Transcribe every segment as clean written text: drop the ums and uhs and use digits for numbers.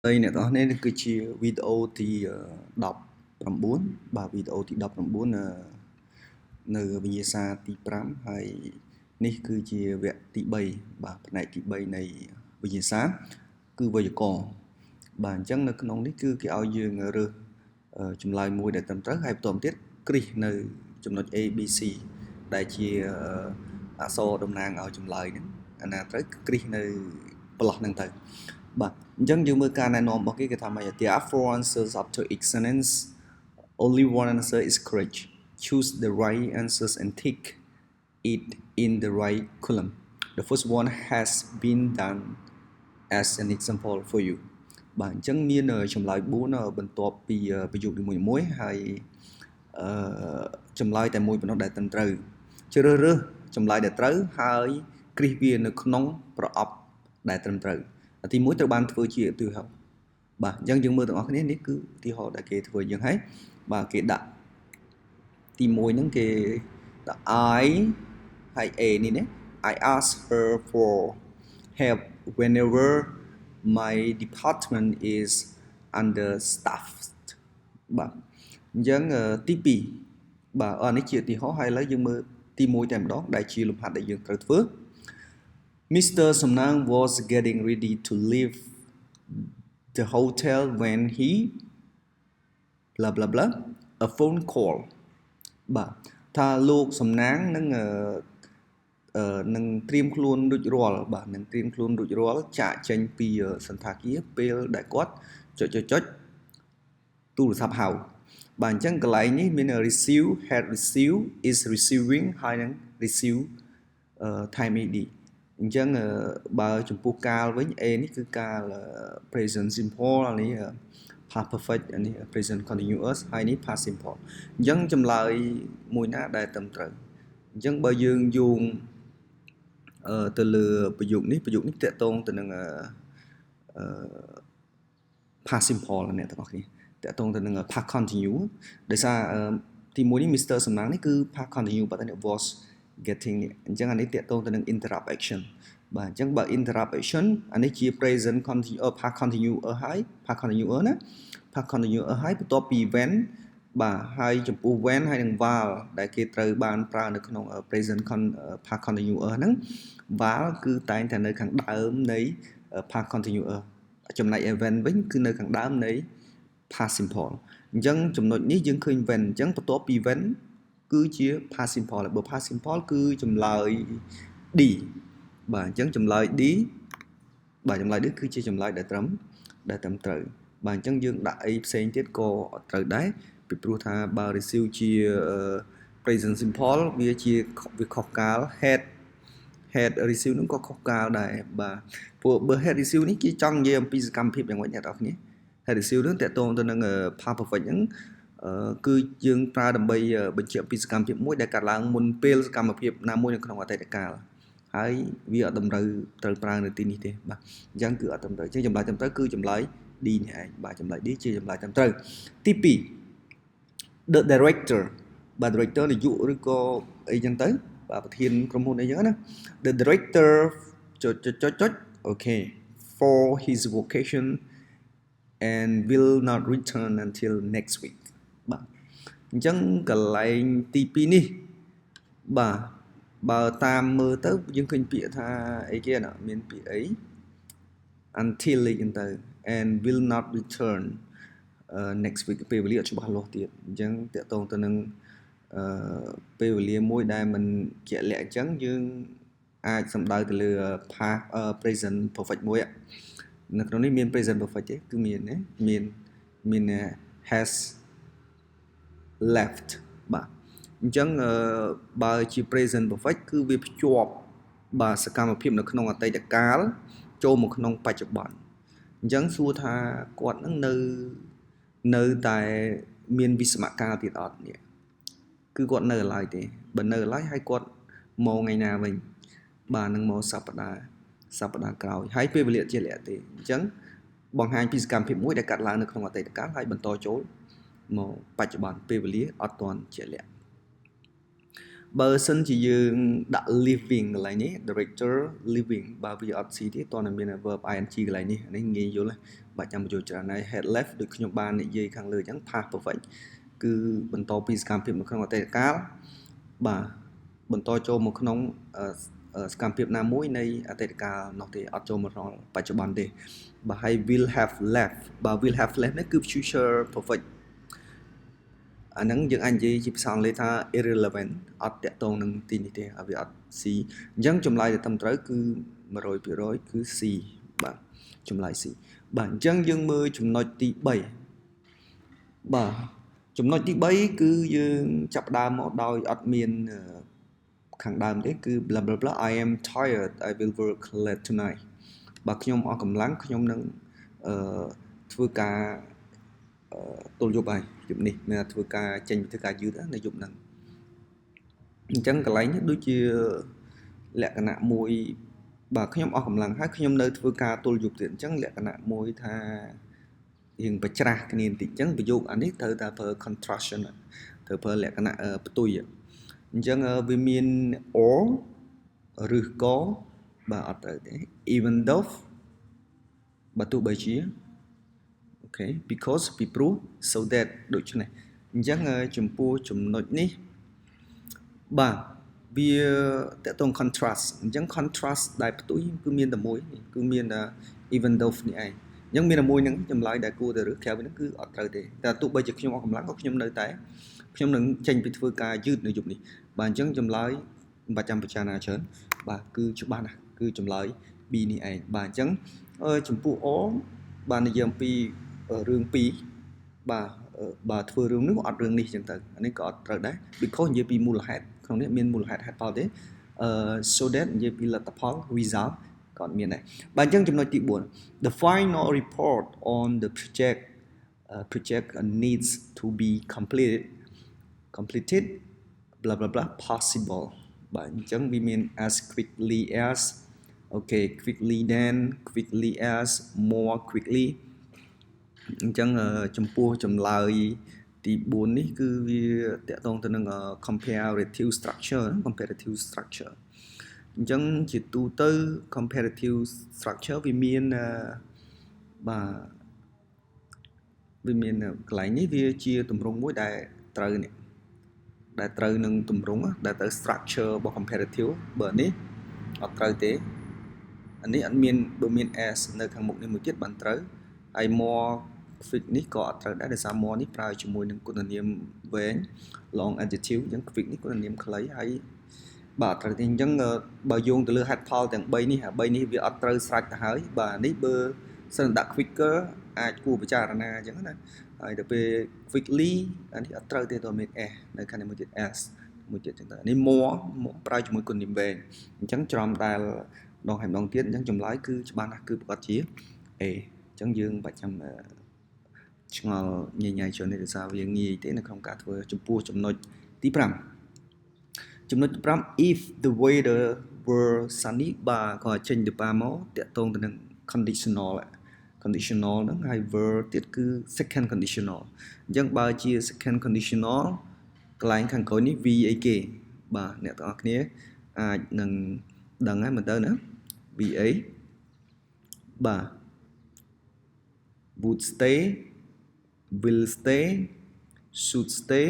Đây nè đó nên cứ chia video thì đọc làm 4 và video thì đọc làm 4 nơiវិញ្ញាសាទី5ហើយនេះគឺជាវគ្គទី3បាទផ្នែកទី3នៃវិញ្ញាសាគឺវេយ្យាករណ៍បាទអញ្ចឹងនៅក្នុងនេះគឺគេឲ្យយើងរើសចម្លើយមួយដែលត្រឹមត្រូវហើយបន្តមកទៀតគ្រីសនៅចំណុច A B C ដែលជាអក្សរតំណាងឲ្យចម្លើយហ្នឹងអាណាត្រូវគ្រីសនៅប្រឡោះហ្នឹងទៅបាទអញ្ចឹងយើងមើលការណែនាំរបស់គេគេថាម៉េច There are 4 answers after each sentence only one answer is correct choose the right answers and tick it in the right column the first one has been done as an example for you បាទអញ្ចឹងមានចម្លើយ4បន្ទាប់ពីប្រយោគនីមួយៗហើយចម្លើយតែមួយប៉ុណ្ណោះដែលត្រឹមត្រូវជ្រើសរើសចម្លើយដែលត្រូវហើយគ្រីសវានៅក្នុងប្រអប់ដែលត្រឹមត្រូវទី1ត្រូវបានធ្វើជាឧទាហរណ៍បាទអញ្ចឹងយើងមើលទាំងអស់គ្នានេះគឺឧទាហរណ៍ដែលគេធ្វើយើងហើយបាទគេដាក់ទី1ហ្នឹងគេដាក់ I ហើយ A នេះណា I ask her for help whenever my department is understaffed បាទអញ្ចឹងទី2បាទនេះជាឧទាហរណ៍ហើយឥឡូវយើងមើលទី1តែម្ដងដែលជាលំហាត់ដែលយើងត្រូវធ្វើ Mr. Somnang was getting ready to leave the hotel when he blah blah blah a phone call បាទថាលោកសំណាងនឹងត្រៀមខ្លួនរួចរាល់បាទនឹងត្រៀមខ្លួនរួចរាល់ចាកចេញពីសន្តាគារពេលដែលគាត់ចុចទូរស័ព្ទហៅបាទអញ្ចឹងកន្លែងនេះមាន receive had receive is receiving ហើយនឹង receive time ed អញ្ចឹងបើចំពោះកាលវិញ A នេះគឺកាល present simple នេះ past perfect នេះ present continuous ហើយនេះ past simple អញ្ចឹងចម្លើយមួយណាដែលត្រឹមត្រូវអញ្ចឹងបើយើងយោងទៅលើប្រយោគនេះតកតងទៅនឹងpast simple អ្នកទាំងអស់គ្នាតកតងទៅនឹង past continue ដោយសារទី1នេះ Mr. សំណាងនេះគឺ past continue ប៉ុន្តែនេះ was getting នេះអញ្ចឹងអានេះតកតងទៅនឹង interrupt action បាទអញ្ចឹងបើ interrupt action អានេះជា present continue past continue ហើយ past continue ណា past continue ហើយបន្ទាប់ពី when បាទហើយចំពោះ when ហើយនឹង while ដែលគេត្រូវបានប្រើនៅក្នុង present past continue ហ្នឹង while គឺតែងតែនៅខាងដើមនៃ past continue ចំណែក when វិញគឺនៅខាងដើមនៃ past simple អញ្ចឹងចំណុចនេះយើងឃើញ when អញ្ចឹងបន្ទាប់ពី when គឺជា past simple បើ past simple គឺចម្លើយ D បាទអញ្ចឹងចម្លើយ D បាទចម្លើយ D គឺជាចម្លើយដែលត្រឹមត្រូវបាទអញ្ចឹងយើងដាក់អីផ្សេងទៀតក៏ត្រូវដែរពីព្រោះថាបើ receive ជា present simple វាខុសកាល had receive នឹងក៏ខុសកាលដែរបាទព្រោះបើ had receive នេះគេចង់និយាយអំពីសកម្មភាពយ៉ាងម៉េចអ្នកនរគ្នា had receive នឹងតកតងទៅនឹង past perfect ហ្នឹងគឺយើងប្រើដើម្បីបញ្ជាក់ពីសកម្មភាពមួយដែលកើតឡើងមុនពេលសកម្មភាពណាមួយនៅក្នុងអតីតកាលហើយវាអត់តម្រូវត្រូវប្រើនៅទីនេះទេបាទអញ្ចឹងគឺអត់តម្រូវអញ្ចឹងចម្លើយត្រឹមត្រូវគឺចម្លើយ D នេះឯងបាទចម្លើយ D ជាចម្លើយត្រឹមត្រូវទី2 the director បាទ director នាយកឬក៏អីចឹងទៅបាទប្រធានក្រុមហ៊ុនអីចឹងណា the director អូខេ for his vacation and will not return until next week បាទអញ្ចឹងកន្លែងទី2នេះបាទបើតាមមើលទៅយើងឃើញពាក្យថាអីគេណាមានពាក្យអី until អីចឹងទៅ and will not return next week ពេលវេលាអត់ច្បាស់លាស់ទៀតអញ្ចឹងតកតងទៅនឹងពេលវេលាមួយដែលមិនជាក់លាក់អញ្ចឹងយើងអាចសំដៅទៅលើ past present perfect មួយនៅក្នុងនេះមាន present perfect ទេគឺមានណាមាន has left បាទអញ្ចឹងបើជា present perfect គឺវាភ្ជាប់បាទសកម្មភាពនៅក្នុងអតីតកាលចូលមកក្នុងបច្ចុប្បន្នអញ្ចឹងសួរថាគាត់នឹងនៅតែមានវិស្មកាលទៀតអត់នេះគឺគាត់នៅឡើយទេបើនៅឡើយហើយគាត់មកថ្ងៃណាវិញបាទនឹងមកសប្តាហ៍ក្រោយហើយពេលវេលាជាលក្ខទេអញ្ចឹងបង្ហាញពីសកម្មភាពមួយដែលកាត់ឡើងនៅក្នុងអតីតកាលហើយបន្តចូលមកបច្ចុប្បន្នពេលវេលាអត់ទាន់ជាលក្ខ បើសិនជាយើងដាក់ living កន្លែងនេះ director living បើវាអត់ស៊ីទេតើមាន verb ing កន្លែងនេះនេះងាយយល់បាច់ចាំបញ្ចូលច្រើនហើយ had left ដូចខ្ញុំបាននិយាយខាងលើអញ្ចឹង past perfect គឺបន្តពីសកម្មភាពនៅក្នុងអតីតកាលបាទបន្តចូលមកក្នុងសកម្មភាពណាមួយនៃអតីតកាលនោះទេអត់ចូលមកក្នុងបច្ចុប្បន្នទេបាទហើយ will have left បើ will have left នេះគឺ future perfect អាហ្នឹងយើងអាចនិយាយជាភាសាអង់គ្លេសថា irrelevant អត់តាក់ទងនឹងទីនេះទេហើយវាអត់ C អញ្ចឹងចម្លើយដែលត្រឹមត្រូវគឺ 100% គឺ C បាទចម្លើយ C បាទអញ្ចឹងយើងមើលចំណុចទី3បាទចំណុចទី3គឺយើងចាប់ផ្ដើមមកដោយអត់មានខាងដើមទេគឺ blah blah blah I am tired I will work late tonight បើខ្ញុំអស់កម្លាំងខ្ញុំនឹងធ្វើការទល់យប់ហើយយប់នេះមានធ្វើការចេញពីធ្វើការយឺតនៅយប់ហ្នឹងអញ្ចឹងកន្លែងនេះដូចជាលក្ខណៈមួយបើខ្ញុំអស់កម្លាំងហើយខ្ញុំនៅធ្វើការទល់យប់ទៀតអញ្ចឹងលក្ខណៈមួយថារៀងបច្រាស់គ្នាបន្តិចអញ្ចឹងប្រយោគអានេះត្រូវតែប្រើ contraction ត្រូវប្រើលក្ខណៈផ្ទុយអញ្ចឹងវាមាន or ឬក៏បាទអត់ត្រូវទេ even though បើទោះបីជាOkay because ពីព្រោះ so that ដូច្នេះអញ្ចឹងចំពោះចំណុចនេះបាទវាតកតង contrast អញ្ចឹង contrast ដែលផ្ទុយគឺមានតែមួយគឺមាន even though នេះឯងអញ្ចឹងមានតែមួយហ្នឹងចម្លើយដែលគួរទៅឬក្រៅហ្នឹងគឺអត់ត្រូវទេតែទោះបីជាខ្ញុំអស់កម្លាំងក៏ខ្ញុំនៅតែខ្ញុំនឹងចេញពីធ្វើការយឺតនៅយប់នេះបាទអញ្ចឹងចម្លើយមិនបាច់ចាំពិចារណាច្រើនបាទគឺច្បាស់ណាស់គឺចម្លើយ B នេះឯងបាទអញ្ចឹងចំពោះ O បាទនិយាយអំពីរឿង2បាទធ្វើរឿងនេះអត់រឿងនេះអញ្ចឹងទៅអានេះក៏អត់ត្រូវដែរ because និយាយពីមូលហេតុក្នុងនេះមានមូលហេតុហេតុផលទេso that និយាយពីលទ្ធផល result ក៏អត់មានដែរបាទអញ្ចឹងចំណុចទី4 the final report on the project needs to be completed blah blah blah possible បាទអញ្ចឹងវាមាន as quickly as okay quickly then quickly as more quickly អញ្ចឹងចំពោះចម្លើយទី4នេះគឺវាតកតងទៅនឹង comparative structure អញ្ចឹងជាទូទៅ comparative structure វាមានបាទវាមានកន្លែងនេះវាជាទម្រង់មួយដែលត្រូវនេះដែលត្រូវនឹងទម្រង់ដែលត្រូវ structure របស់ comparative បើនេះអត់ត្រូវទេអានេះអត់មានបើមាន s នៅខាងមុខនេះមួយទៀតបានត្រូវហើយ more quick នេះក៏អត់ត្រូវដែរដោយសារ more នេះប្រើជាមួយនឹងគុណនាមវែង long adjective អញ្ចឹង quick នេះគុណនាមខ្លីហើយបាទត្រូវទេអញ្ចឹងបើយោងទៅលើហេតុផលទាំង3នេះ3នេះវាអត់ត្រូវស្រេចទៅហើយបាទនេះបើសិនដាក់ quicker អាចគួរពិចារណាអញ្ចឹងណាហើយទៅពេល quickly អានេះអត់ត្រូវទេតើមាន s នៅខាងនេះមួយទៀត s មួយទៀតអញ្ចឹងទៅនេះ more ប្រើជាមួយគុណនាមវែងអញ្ចឹងច្រំដែលដងហើយម្ដងទៀតអញ្ចឹងចម្លើយគឺច្បាស់ណាស់គឺប្រកាសជា A អញ្ចឹងយើងបាច់ចាំឆ្ងល់ញញច្រើននេះដោយសារវាងាយទេនៅក្នុងការធ្វើចំពោះចំណុចទី5ចំណុចទី5 if the weather were sunny បាទក៏ចេញទៅប៉ាមកតាក់ទងទៅនឹង conditional ហ្នឹងហើយ were ទៀតគឺ second conditional អញ្ចឹងបើជា second conditional កន្លែងខាងក្រោយនេះ V អីគេបាទអ្នកទាំងអស់គ្នាអាចនឹងដឹងហើយមើលទៅណា V អីបាទ would stay will stay should stay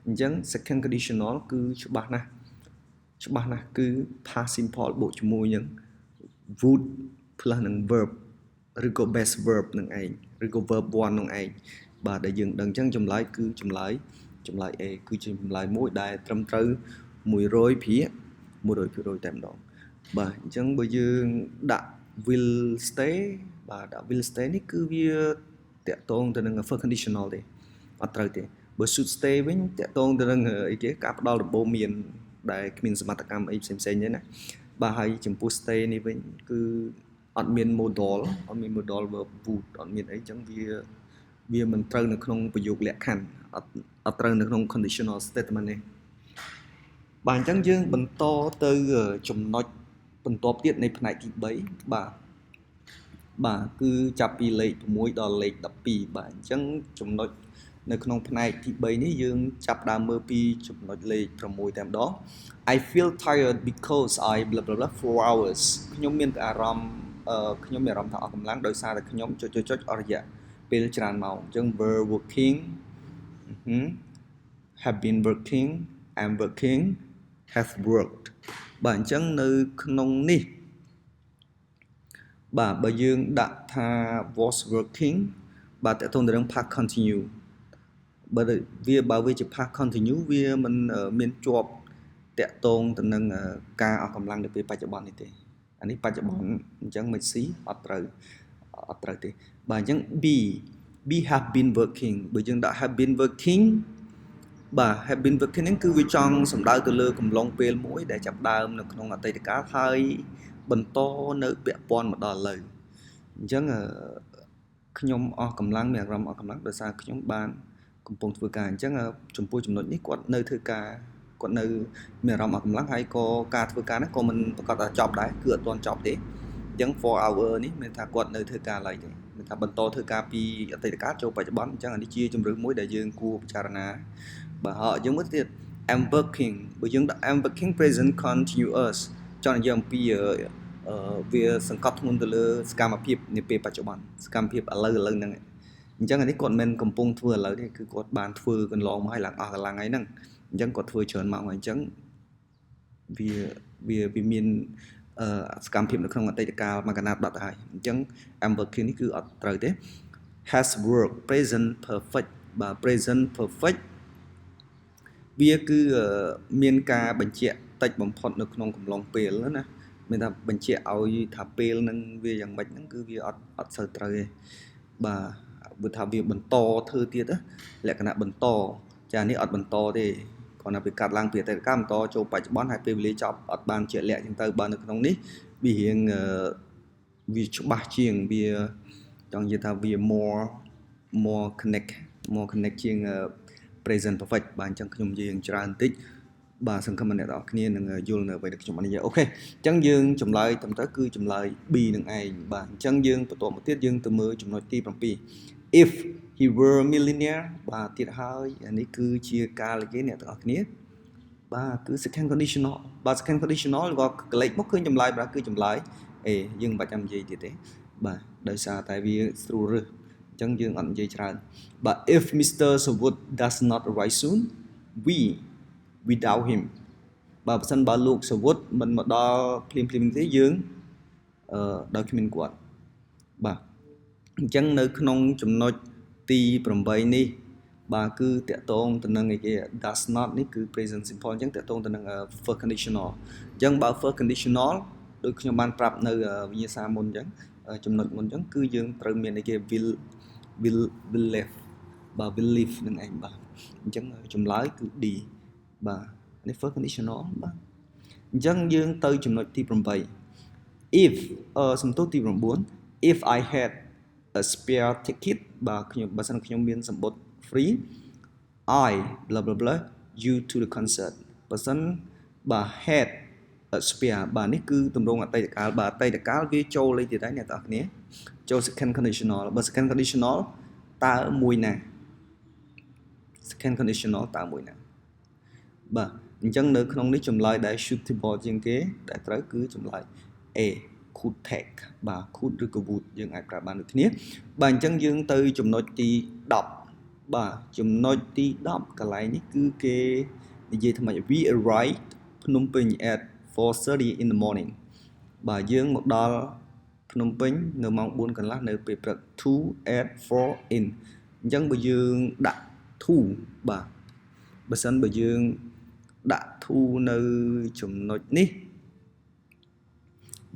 អញ្ចឹង second conditional គឺច្បាស់ណាស់គឺ past simple បូកជាមួយនឹង would plus នឹង verb ឬក៏ base verb នឹងឯងឬក៏ verb 1នឹងឯងបាទដែលយើងដឹងអញ្ចឹងចម្លើយគឺចម្លើយ A គឺជាចម្លើយមួយដែលត្រឹមត្រូវ 100% តែម្ដងបាទអញ្ចឹងបើយើងដាក់ will stay បាទដាក់ will stay នេះគឺវាតកតងទៅនឹង first conditional ទេអត់ត្រូវទេបើ should stay វិញតកតងទៅនឹងអីគេការផ្ដល់ដំបូន្មានដែលគ្មានសមត្ថកម្មអីផ្សេងទេណាបាទហើយចំពោះ stay នេះវិញគឺអត់មាន modal verb would អត់មានអីចឹងវាមិនត្រូវនៅក្នុងប្រយោគលក្ខខណ្ឌអត់ត្រូវនៅក្នុង conditional statement ទេបាទអញ្ចឹងយើងបន្តទៅចំណុចបន្ទាប់ទៀតនៃផ្នែកទី3បាទគឺចាប់ពីលេខ6ដល់លេខ12បាទអញ្ចឹងចំណុច នៅក្នុងផ្នែកទី3នេះយើងចាប់ដើមមើលពីចំណុចលេខ6តែម្ដង I feel tired because I blah blah blah 4 hours ខ្ញុំមានអារម្មណ៍ថាអស់កម្លាំងដោយសារតែខ្ញុំចុចអស់រយៈពេលច្រើនម៉ោងអញ្ចឹង were working have been working am working have worked បាទអញ្ចឹងនៅក្នុងនេះបាទបើយើងដាក់ថា was working បាទតើតើទៅនឹង past continue បើវាជា past continue វាមិនមានជាប់តកតងទៅនឹងការអស់កម្លាំងនៅពេលបច្ចុប្បន្ននេះទេអានេះបច្ចុប្បន្នអញ្ចឹងមិនស៊ីអត់ត្រូវទេបាទអញ្ចឹង B have been working បើយើងដាក់ have been working បាទ have been working ហ្នឹងគឺវាចង់សំដៅទៅលើកំឡុងពេលមួយដែលចាប់ដើមនៅក្នុងអតីតកាលហើយបន្តនៅពាក់ព័ន្ធមកដល់ឥឡូវអញ្ចឹងខ្ញុំអស់កម្លាំងមានអារម្មណ៍អស់កម្លាំងដោយសារខ្ញុំបានកំពុងធ្វើការអញ្ចឹងចំពោះចំណុចនេះគាត់នៅធ្វើការគាត់នៅមានអារម្មណ៍អស់កម្លាំងហើយក៏ការធ្វើការហ្នឹងក៏មិនប្រកាសថាចប់ដែរគឺអត់ទាន់ចប់ទេអញ្ចឹង for hour នេះមានថាគាត់នៅធ្វើការឡើយទេមានថាបន្តធ្វើការពីអតីតកាលចូលបច្ចុប្បន្នអញ្ចឹងអានេះជាជំរឿនមួយដែលយើងគួរពិចារណាបាទហើយយើងមើលទៀត I'm working បើយើងដាក់ I'm working present continuous ចង់និយាយអំពីវាសង្កត់ធ្ងន់ទៅលើសកម្មភាពនាពេលបច្ចុប្បន្នសកម្មភាពឥឡូវហ្នឹងអញ្ចឹងអានេះគាត់មិនកំពុងធ្វើឥឡូវទេគឺគាត់បានធ្វើកន្លងមកហើយឡើងអស់កន្លងហើយហ្នឹងអញ្ចឹងគាត់ធ្វើច្រើនម៉ោងហើយអញ្ចឹងវាមានសកម្មភាពនៅក្នុងអតីតកាលមកកណាត់ដត់ហើយអញ្ចឹង I'm working នេះគឺអត់ត្រូវទេ has work present perfect បាទ present perfect វាគឺមានការបញ្ជាក់តិចបំផុតនៅក្នុងកំឡុងពេលណាមានថាបញ្ជាក់ឲ្យថាពេលហ្នឹងវាយ៉ាងម៉េចហ្នឹងគឺវាអត់សូវត្រូវទេបាទបើថាវាបន្តធ្វើទៀតលក្ខណៈបន្តចានេះអត់បន្តទេគ្រាន់តែវាកាត់ឡើងពីអតីតកាលបន្តចូលបច្ចុប្បន្នហើយពេលវេលាចប់អត់បានជាក់លាក់ចឹងទៅបើនៅក្នុងនេះវារៀងវាច្បាស់ជាងវាចង់និយាយថាវា more connect ជាង present perfect បាទអញ្ចឹងខ្ញុំនិយាយច្រើនបន្តិចបាទសង្ឃឹមអ្នកនរគ្នានឹងយល់នៅអ្វីដែលខ្ញុំបាននិយាយអូខេអញ្ចឹងយើងចម្លើយត្រឹមត្រូវគឺចម្លើយ B នឹងឯងបាទអញ្ចឹងយើងបន្តមកទៀតយើងទៅមើលចំណុចទី7 if he were a millionaire បាទទៀតហើយអានេះគឺជាការលេខអ្នកទាំងអស់គ្នាបាទគឺ second conditional បាទ second conditional ក៏កលេចមកឃើញចម្លើយបាទគឺចម្លើយ A យើងមិនបាច់ចាំនិយាយទៀតទេបាទដោយសារតែវាស្រួលរឹសអញ្ចឹងយើងអត់និយាយច្រើនបាទ if Mr. Sawood does not arrive soon we doubt him បើមិនបើលោក Sawood មិនមកដល់ភ្លាមទេយើងដោយគ្មានគាត់បាទអញ្ចឹងនៅក្នុងចំណុចទី8នេះបាទគឺតកតងទៅនឹងអីគេ does not នេះគឺ present simple អញ្ចឹងតកតងទៅនឹង first conditional អញ្ចឹងបើ first conditional ដូចខ្ញុំបានប្រាប់នៅវិញ្ញាសាមុនអញ្ចឹងចំណុចមុនអញ្ចឹងគឺយើងត្រូវមានអីគេ will live បាទ will live នឹងឯងបាទអញ្ចឹងចម្លើយគឺ D បាទនេះ first conditional បាទអញ្ចឹងយើងទៅចំណុចទី8 if សំទោសទី9 if I had a spare ticket បាទខ្ញុំបើសិនខ្ញុំមានសម្បត្តិ free I blah blah blah you to the concert បើសិនបាទ had a spare បាទនេះគឺទម្រង់អតីតកាលបាទអតីតកាលវាចូលលេខទៀតហើយអ្នកទាំងអស់គ្នាចូល second conditional បើ second conditional តើមួយណា second conditional តើមួយណាបាទអញ្ចឹងនៅក្នុងនេះចម្លើយដែល suitable ជាងគេដែលត្រូវគឺចម្លើយ A could take បាទ could ឬក៏ would យើងអាចប្រើបានដូចគ្នាបាទអញ្ចឹងយើងទៅចំណុចទី10បាទចំណុចទី10កន្លែងនេះគឺគេនិយាយថាម៉េច we arrived ភ្នំពេញ at 4:30 in the morning បាទយើងមកដល់ភ្នំពេញនៅម៉ោង4កន្លះនៅពេលព្រឹក to at 4 in អញ្ចឹងបើយើងដាក់ to បាទបើសិនបើយើងដាក់ to នៅចំណុចនេះ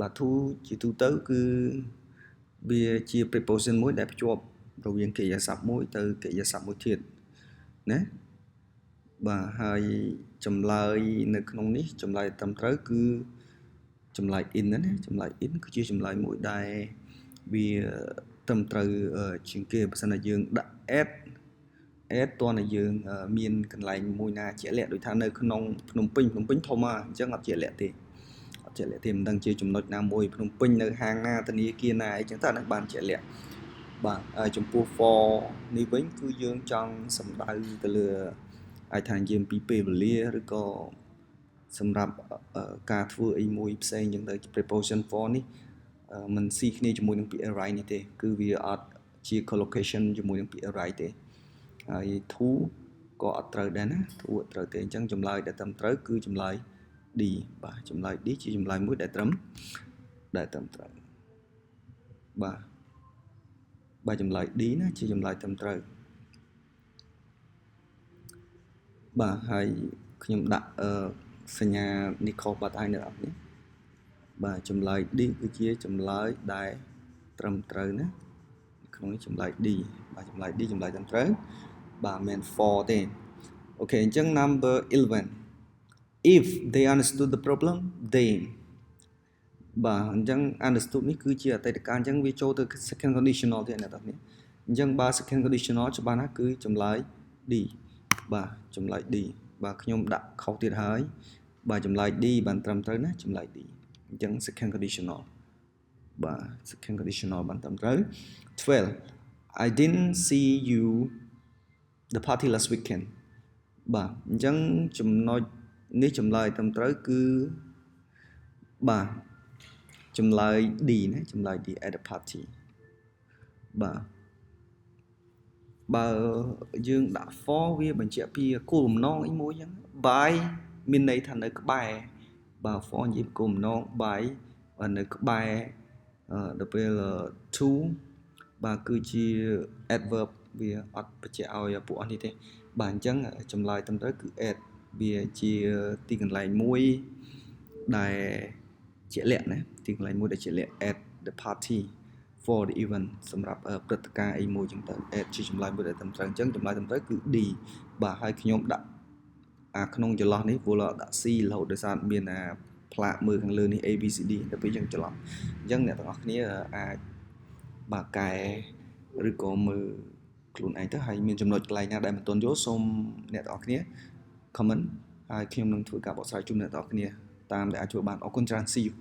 បាទ to ជាទូទៅគឺវាជា preposition មួយដែលភ្ជាប់រវាងកិរិយាសព្ទមួយទៅកិរិយាសព្ទមួយទៀតណាបាទហើយចម្លើយនៅក្នុងនេះចម្លើយត្រឹមត្រូវគឺចម្លើយ in ណាចម្លើយ in គឺជាចម្លើយមួយដែលវាត្រឹមត្រូវជាងគេបើសិនតែយើងដាក់ at តើយើងមានកន្លែងមួយណាជាក់លាក់ដូចថានៅក្នុងភ្នំពេញធំអញ្ចឹងអត់ជាក់លាក់ទេមិនដឹងជាចំណុចណាមួយភ្នំពេញនៅហាងណាធនាគារណាអីចឹងតើនឹងបានជាក់លាក់ បាទចំពោះ for នេះវិញគឺយើងចង់សំដៅទៅលើអាចថានិយាយពីពេលវេលាឬក៏សម្រាប់ការធ្វើអីមួយផ្សេងចឹងទៅ preposition for នេះมันស៊ីគ្នាជាមួយនឹងពាក្យ arrive នេះទេគឺវាអត់ជា collocation ជាមួយនឹងពាក្យ arrive ទេហើយ to ក៏អត់ត្រូវដែរណា to អត់ត្រូវទេអញ្ចឹងចម្លើយដែលត្រឹមត្រូវគឺចម្លើយ D បាទចម្លើយ D ជាចម្លើយមួយដែលត្រឹមត្រូវបាទចម្លើយ D ណាជាចម្លើយត្រឹមត្រូវបាទហើយខ្ញុំដាក់សញ្ញានេះខុសបាត់ហើយអ្នកនរគ្នាបាទចម្លើយ D គឺជាចម្លើយដែលត្រឹមត្រូវណាក្នុងនេះចម្លើយ D បាទចម្លើយ D ចម្លើយត្រឹមត្រូវបាទមិនមែន for ទេអូខេអញ្ចឹង number 11 if they understood the problem they បាទអញ្ចឹង understood នេះគឺជាអតីតកាលអញ្ចឹងវាចូលទៅ second conditional ទេអ្នកនរគ្នាអញ្ចឹងបើ second conditional ច្បាស់ណាស់គឺចម្លើយ D បាទចម្លើយ D បាទខ្ញុំដាក់ខុសទៀតហើយបាទចម្លើយ D បានត្រឹមត្រូវណាចម្លើយ D អញ្ចឹង second conditional បាទ second conditional បានត្រឹមត្រូវ 12 I didn't see you the party last weekend បាទអញ្ចឹងចំណុចនេះចម្លើយត្រឹមត្រូវគឺបាទចម្លើយ D ណាចម្លើយ D at the party បាទបើយើងដាក់ for វាបញ្ជាក់ពីគោលបំណងអីមួយអញ្ចឹង by មានន័យថានៅក្បែរបើ for និយាយពីគោលបំណង by នៅក្បែរដល់ពេល to បាទគឺជា adverb វាអត់បញ្ជាក់ឲ្យពួកអស់នេះទេបាទអញ្ចឹងចម្លើយត្រឹមត្រូវគឺ at វាជាទីកន្លែងមួយដែលជាក់លាក់ណាទីកន្លែងមួយដែលជាក់លាក់ at the party for the event សម្រាប់ព្រឹត្តិការណ៍អីមួយចឹងទៅ at ជាចម្លើយមួយដែលត្រឹមត្រូវអញ្ចឹងចម្លើយត្រឹមត្រូវគឺ D បាទហើយខ្ញុំដាក់ក្នុងចន្លោះនេះព្រោះដាក់ C រហូតដោយសារមានផ្លាកមើលខាងលើនេះ A B C D ដល់ពេលយើងច្រឡំអញ្ចឹងអ្នកទាំងអស់គ្នាអាចបាទកែឬក៏មើលខ្លួនឯងទៅហើយមានចំណុចកន្លែងណាដែលមិនទាន់យល់សូមអ្នកទាំងអស់គ្នា comment ហើយខ្ញុំនឹងធ្វើការបកស្រាយជូនអ្នកទាំងអស់គ្នាតាមដែលអាចធ្វើបានអរគុណច្រើន See you